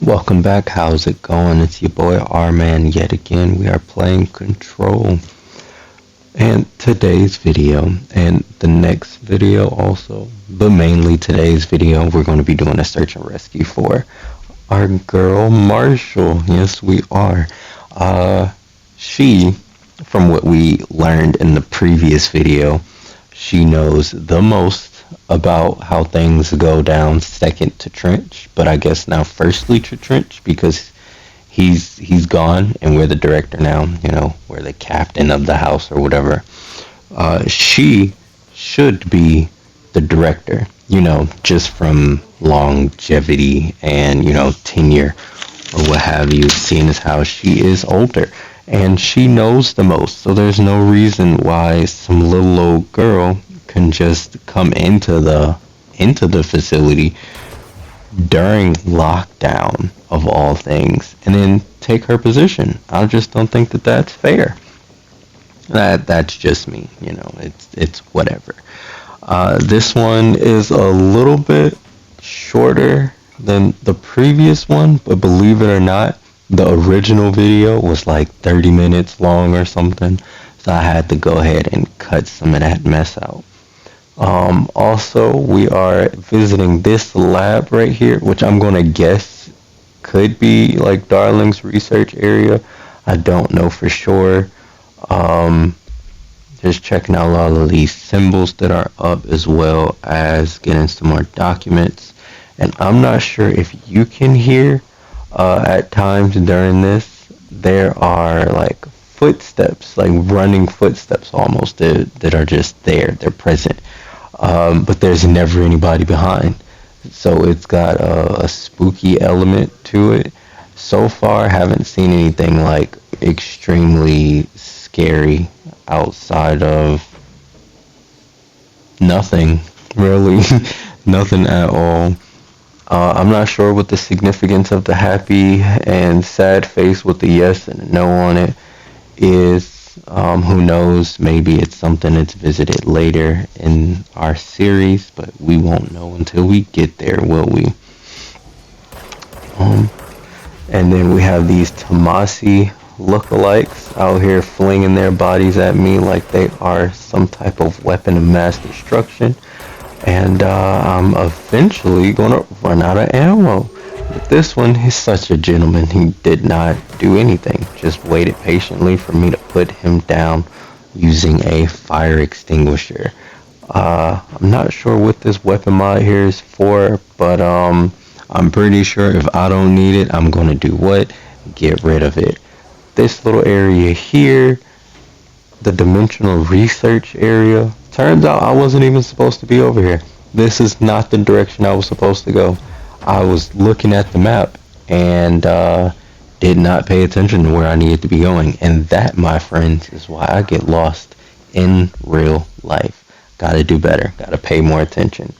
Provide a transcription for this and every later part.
Welcome back. How's it going? It's your boy R-Man yet again. We are playing Control. And today's video and the next video also, but mainly today's video, we're going to be doing a search and rescue for our girl Marshall. Yes, we are. She, from what we learned in the previous video, she knows the most about how things go down second to Trench, but I guess now firstly to Trench because he's gone and we're the director now, we're the captain of the house or whatever. She should be the director, just from longevity and, tenure or what have you, seeing as how she is older and she knows the most. So there's no reason why some little old girl can just come into the facility during lockdown of all things and then take her position. I just don't think that that's fair. That's just me, it's whatever. This one is a little bit shorter than the previous one, but believe it or not, the original video was like 30 minutes long or something, so I had to go ahead and cut some of that mess out. Also, we are visiting this lab right here, which I'm going to guess could be like Darling's research area. I don't know for sure. Just checking out all of these symbols that are up as well as getting some more documents. And I'm not sure if you can hear at times during this, there are like footsteps, like running footsteps almost that are just there. They're present. But there's never anybody behind. So it's got a spooky element to it. So far, haven't seen anything like extremely scary outside of nothing, really. Nothing at all. I'm not sure what the significance of the happy and sad face with the yes and no on it is. Who knows? Maybe it's something that's visited later in our series, but we won't know until we get there, will we? And then we have these Tomasi lookalikes out here flinging their bodies at me like they are some type of weapon of mass destruction. And I'm eventually going to run out of ammo. But this one, he's such a gentleman. He did not do anything. Just waited patiently for me to put him down using a fire extinguisher. I'm not sure what this weapon mod here is for, but I'm pretty sure if I don't need it, I'm going to do what? Get rid of it. This little area here, the dimensional research area, turns out I wasn't even supposed to be over here. This is not the direction I was supposed to go. I was looking at the map and did not pay attention to where I needed to be going. And that, my friends, is why I get lost in real life. Gotta do better. Gotta pay more attention.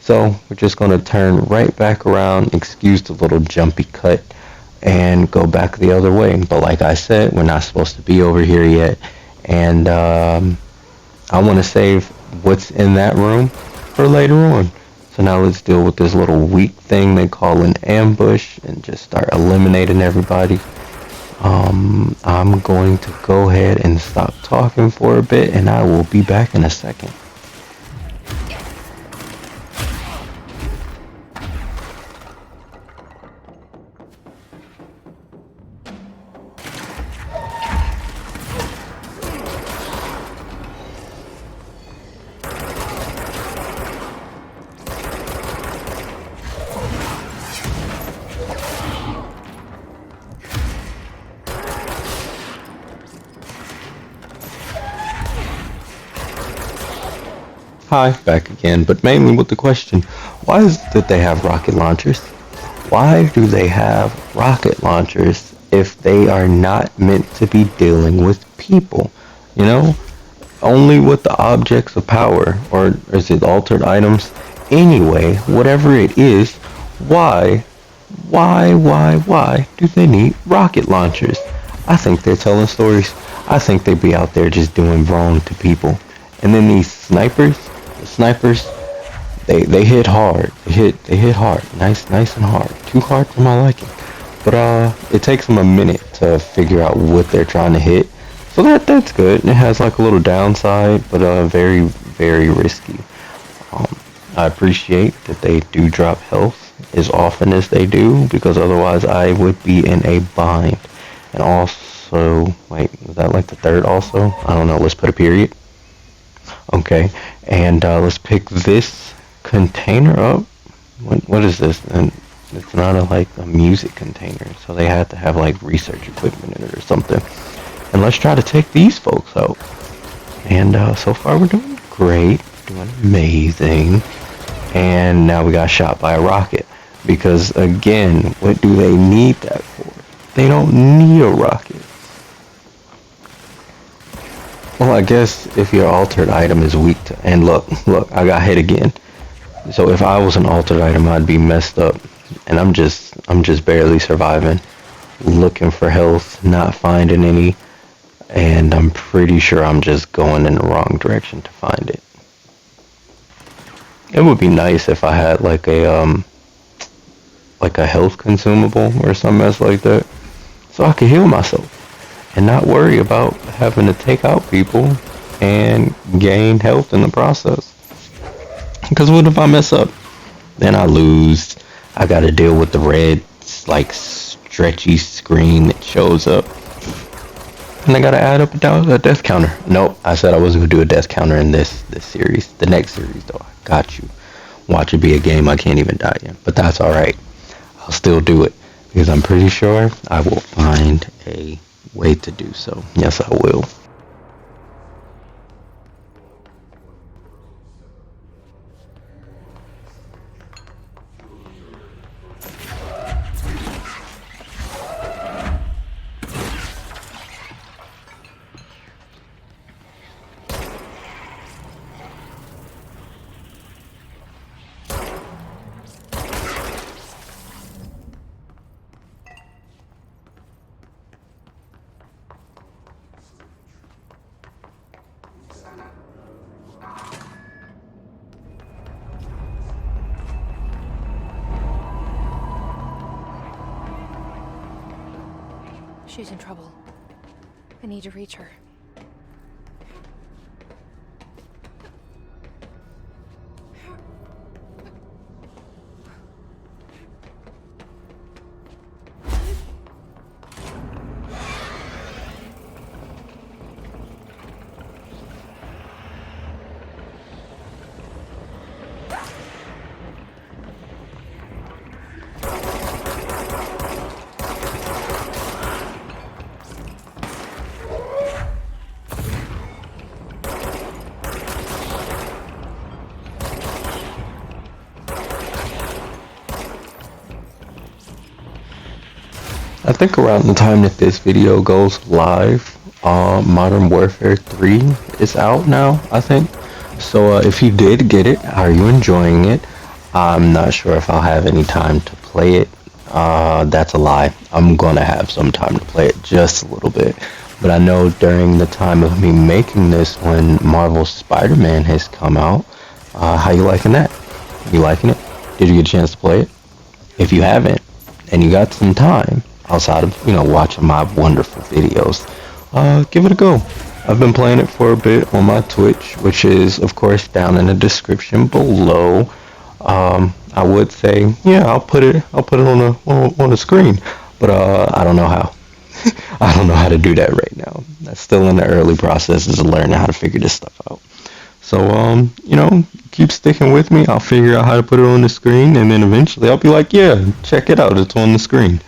So we're just going to turn right back around, excuse the little jumpy cut, and go back the other way. But like I said, we're not supposed to be over here yet. And I want to save what's in that room for later on. So now let's deal with this little weak thing they call an ambush and just start eliminating everybody. I'm going to go ahead and stop talking for a bit and I will be back in a second. Hi, back again, but mainly with the question, why is it that they have rocket launchers? Why do they have rocket launchers if they are not meant to be dealing with people? Only with the objects of power, or is it altered items? Anyway, whatever it is, why do they need rocket launchers? I think they're telling stories. I think they'd be out there just doing wrong to people. And then these snipers, they hit hard. They hit hard. Nice and hard. Too hard for my liking. But it takes them a minute to figure out what they're trying to hit. So that's good. It has like a little downside, but very, very risky. I appreciate that they do drop health as often as they do, because otherwise I would be in a bind. And also, wait, is that like the third also? I don't know, let's put a period. Okay, and let's pick this container up. What is this? And it's not like a music container, so they had to have like research equipment in it or something. And let's try to take these folks out. And so far we're doing great, doing amazing. And now we got shot by a rocket. Because again, what do they need that for? They don't need a rocket. Well, I guess if your altered item is weak to... And look, I got hit again. So if I was an altered item, I'd be messed up. And I'm just barely surviving. Looking for health, not finding any. And I'm pretty sure I'm just going in the wrong direction to find it. It would be nice if I had like a health consumable or some mess like that, so I could heal myself and not worry about having to take out people and gain health in the process. Because what if I mess up? Then I lose. I gotta deal with the red, like, stretchy screen that shows up. And I gotta add up a death counter. Nope, I said I wasn't gonna do a death counter in this series. The next series, though, I got you. Watch it be a game I can't even die in. But that's alright. I'll still do it. Because I'm pretty sure I will find a way to do so. Yes, I will. She's in trouble. I need to reach her. I think around the time that this video goes live, Modern Warfare 3 is out now, I think. So if you did get it, are you enjoying it? I'm not sure if I'll have any time to play it. That's a lie. I'm gonna have some time to play it, just a little bit. But I know during the time of me making this, when Marvel's Spider-Man has come out, how you liking that? You liking it? Did you get a chance to play it? If you haven't, and you got some time, outside of, watching my wonderful videos, give it a go. I've been playing it for a bit on my Twitch, which is, of course, down in the description below. I would say, yeah, I'll put it on the screen, but I don't know how. I don't know how to do that right now. That's still in the early processes of learning how to figure this stuff out. So, keep sticking with me. I'll figure out how to put it on the screen, and then eventually I'll be like, yeah, check it out. It's on the screen.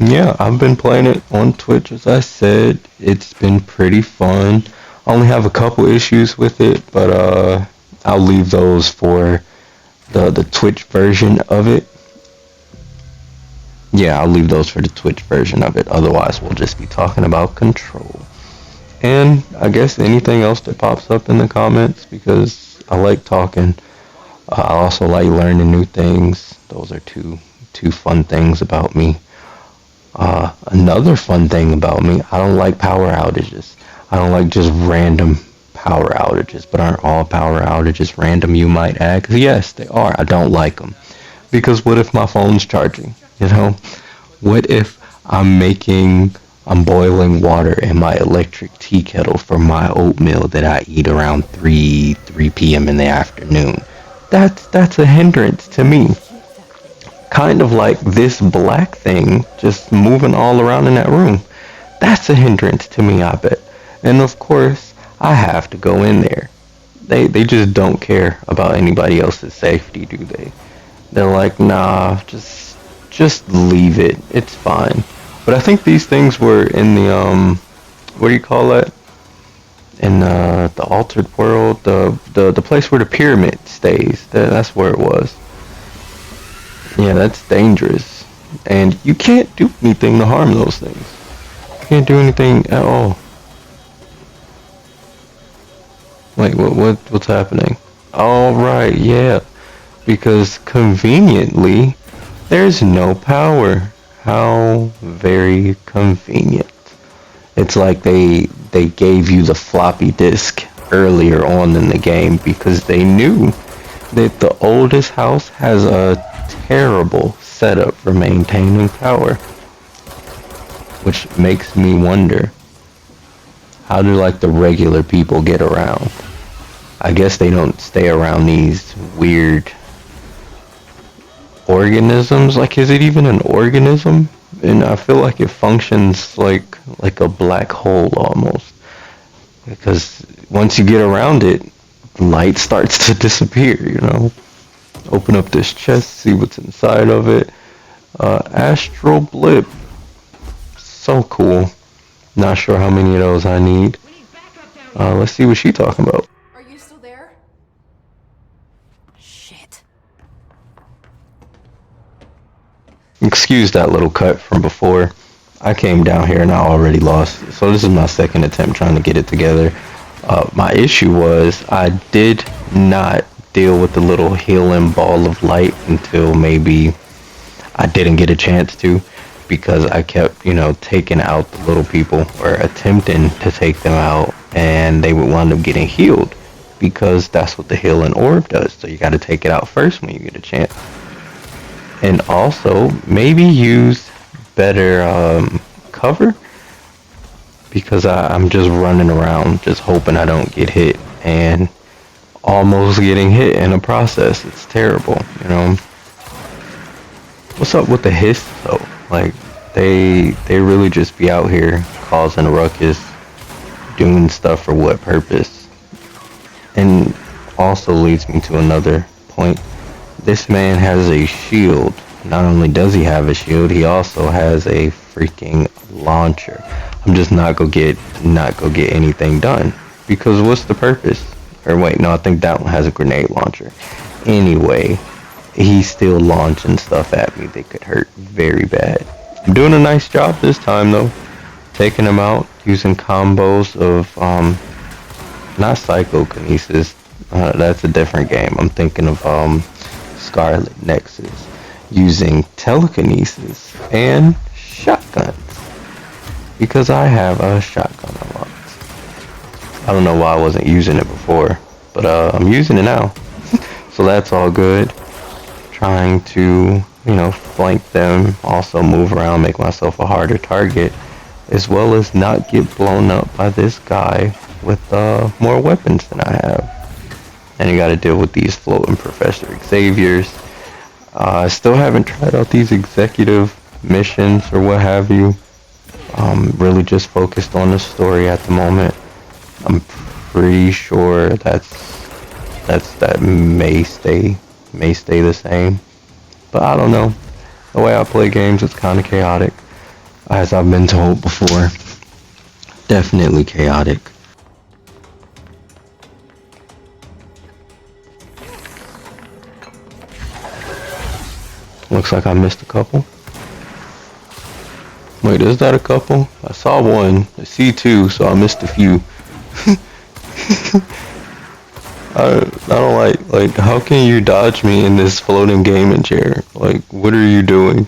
Yeah, I've been playing it on Twitch, as I said. It's been pretty fun. I only have a couple issues with it, but I'll leave those for the Twitch version of it. Yeah, I'll leave those for the Twitch version of it. Otherwise, we'll just be talking about Control. And I guess anything else that pops up in the comments, because I like talking. I also like learning new things. Those are two fun things about me. Another fun thing about me, I don't like power outages. I don't like just random power outages. But aren't all power outages random, you might add? 'Cause yes, they are. I don't like them. Because what if my phone's charging? You know, what if I'm boiling water in my electric tea kettle for my oatmeal that I eat around 3 p.m. in the afternoon? That's a hindrance to me. Kind of like this black thing just moving all around in that room. That's a hindrance to me, I bet. And of course, I have to go in there. They just don't care about anybody else's safety, do they? They're like, nah, just leave it. It's fine. But I think these things were in the what do you call that? In the altered world, the place where the pyramid stays. That's where it was. Yeah, that's dangerous. And you can't do anything to harm those things. You can't do anything at all. Wait, what's happening? All right, yeah. Because conveniently, there's no power. How very convenient. It's like they gave you the floppy disk earlier on in the game because they knew that the oldest house has a terrible setup for maintaining power. Which makes me wonder, how do like the regular people get around? I guess they don't stay around these weird organisms. Like, is it even an organism? And I feel like it functions like a black hole almost. Because once you get around it, light starts to disappear, you know? Open up this chest, see what's inside of it. Astral blip. So cool. Not sure how many of those I need. Let's see what she's talking about. Are you still there? Shit. Excuse that little cut from before. I came down here and I already lost. So this is my second attempt trying to get it together. My issue was I did not deal with the little healing ball of light until maybe I didn't get a chance to, because I kept, taking out the little people or attempting to take them out, and they would wind up getting healed because that's what the healing orb does. So you got to take it out first when you get a chance. And also maybe use better cover, because I'm just running around just hoping I don't get hit and almost getting hit in the process. It's terrible, What's up with the hiss though? Like, they really just be out here causing a ruckus, doing stuff for what purpose? And also leads me to another point. This man has a shield. Not only does he have a shield, he also has a freaking launcher. I'm just not gonna get anything done, because what's the purpose? Or wait, no, I think that one has a grenade launcher. Anyway, he's still launching stuff at me that could hurt very bad. I'm doing a nice job this time though, taking him out using combos of not psychokinesis. That's a different game. I'm thinking of Scarlet Nexus, using telekinesis and shotguns, because I have a shotgun unlocked. I don't know why I wasn't using it before, but I'm using it now. So that's all good. Trying to, flank them, also move around, make myself a harder target, as well as not get blown up by this guy with more weapons than I have. And you gotta deal with these floating Professor Xaviers. I still haven't tried out these executive missions or what have you. Really just focused on the story at the moment. I'm pretty sure that may stay the same. But I don't know. The way I play games is kind of chaotic, as I've been told before. Definitely chaotic. Looks like I missed a couple. Wait, is that a couple? I saw one. I see two, so I missed a few. I don't like, how can you dodge me in this floating gaming chair? Like, what are you doing?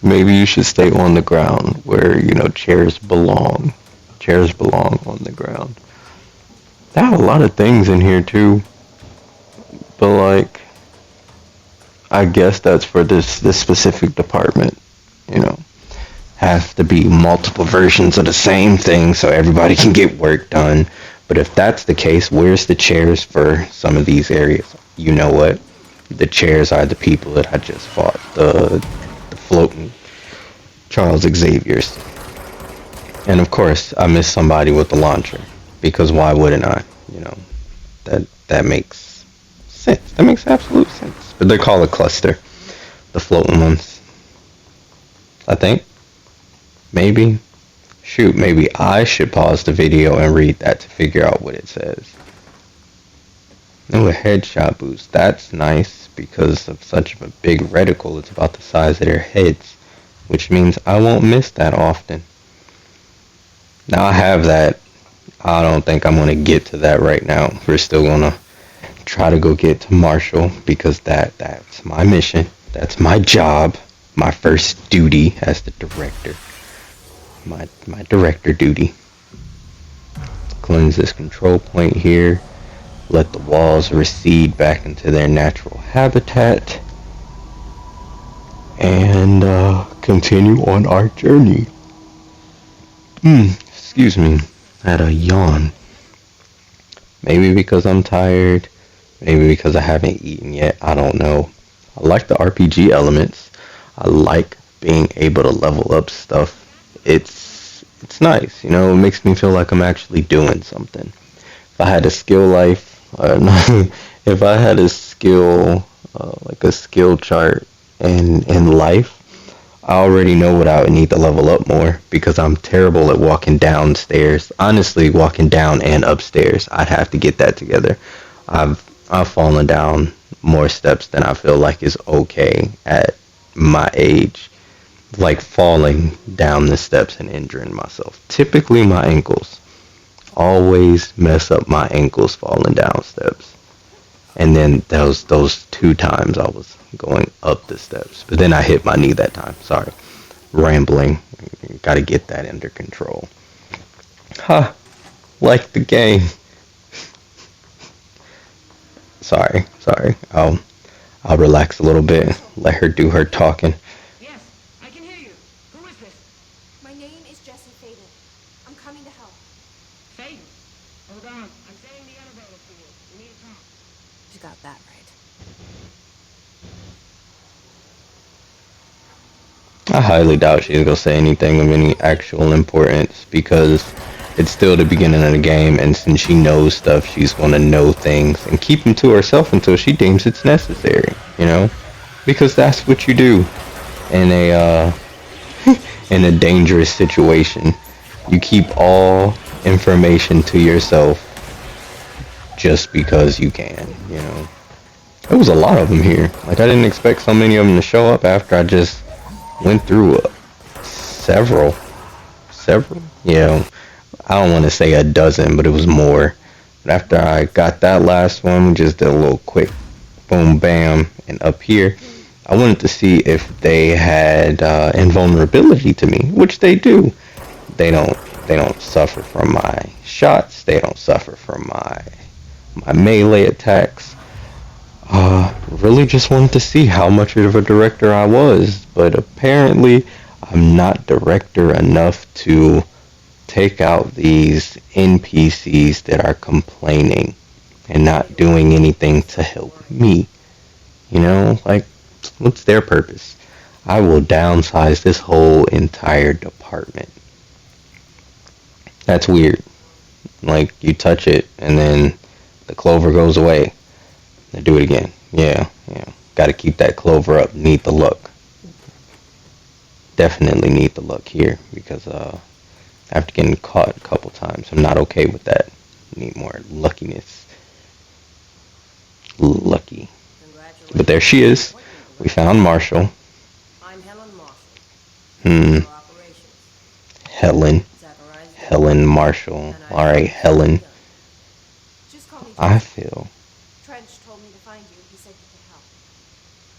Maybe you should stay on the ground where, chairs belong. Chairs belong on the ground. They have a lot of things in here too. But like, I guess that's for this specific department. You know, have to be multiple versions of the same thing so everybody can get work done. But if that's the case, where's the chairs for some of these areas? You know what? The chairs are the people that I just fought. The floating Charles Xavier's. And of course, I missed somebody with the launcher. Because why wouldn't I? You know, that makes sense. That makes absolute sense. But they're called a cluster. The floating ones. I think. Maybe. Shoot, maybe I should pause the video and read that to figure out what it says. Oh, a headshot boost. That's nice because of such of a big reticle. It's about the size of their heads, which means I won't miss that often. Now I have that. I don't think I'm going to get to that right now. We're still going to try to go get to Marshall because that's my mission. That's my job. My first duty as the director. My director duty. Cleanse this control point here. Let the walls recede back into their natural habitat. And continue on our journey. Excuse me. I had a yawn. Maybe because I'm tired. Maybe because I haven't eaten yet. I don't know. I like the RPG elements. I like being able to level up stuff. It's nice, you know. It makes me feel like I'm actually doing something. If I had a skill life, if I had a skill, like a skill chart in life, I already know what I would need to level up more because I'm terrible at walking downstairs. Honestly, walking down and upstairs, I'd have to get that together. I've fallen down more steps than I feel like is okay at my age. Like falling down the steps and injuring myself. Typically my ankles. Always mess up my ankles falling down steps. And then those 2 times I was going up the steps. But then I hit my knee that time. Sorry. Rambling. Gotta get that under control. Ha! Like the game. Sorry. I'll relax a little bit. Let her do her talking. Got that right. I highly doubt she's gonna say anything of any actual importance because it's still the beginning of the game, and since she knows stuff, she's gonna know things and keep them to herself until she deems it's necessary. You know, because that's what you do in a in a dangerous situation. You keep all information to yourself just because you can, you know. There was a lot of them here. Like, I didn't expect so many of them to show up after I just went through several. Yeah, I don't want to say a dozen, but it was more. But after I got that last one, we just did a little quick boom, bam, and up here, I wanted to see if they had invulnerability to me, which they do. They don't suffer from my shots. They don't suffer from my melee attacks. Really just wanted to see how much of a director I was, but apparently I'm not director enough to take out these NPCs that are complaining and not doing anything to help me. You know, like, what's their purpose? I will downsize this whole entire department. That's weird. Like, you touch it and then the clover goes away. Now do it again. Yeah. Gotta keep that clover up. Need the luck. Definitely need the luck here because after getting caught a couple times, I'm not okay with that. Need more luckiness. Lucky. But there she is. We found Marshall. I'm Helen Marshall. Helen Marshall. Alright, Helen. I feel. Trench told me to find you. He said you could help.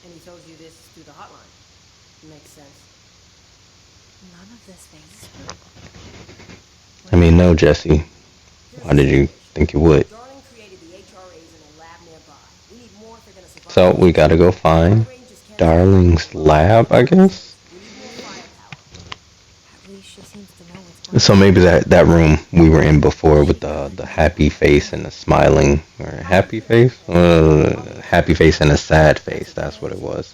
And he told you this through the hotline. Makes sense. None of this phases her. I mean, no, Jesse. Why did you think you would? Darling created the HRAs in a lab nearby. We need more if they're gonna survive. So we gotta go find Darling's lab, I guess. Need more firepower. At least she seems to know what's going So on. maybe that room we were in before with the happy face and the smiling, or happy face and a sad face. That's what it was.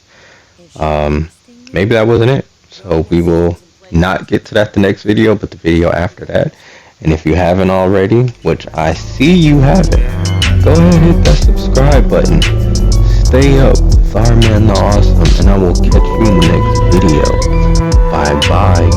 Is she Um, testing me? maybe that wasn't it. So we will not get to that the next video, but the video after that. And if you haven't already, which I see you haven't, go ahead and hit that subscribe button. Stay up with RMAN the Awesome, and I will catch you in the next video. Bye bye.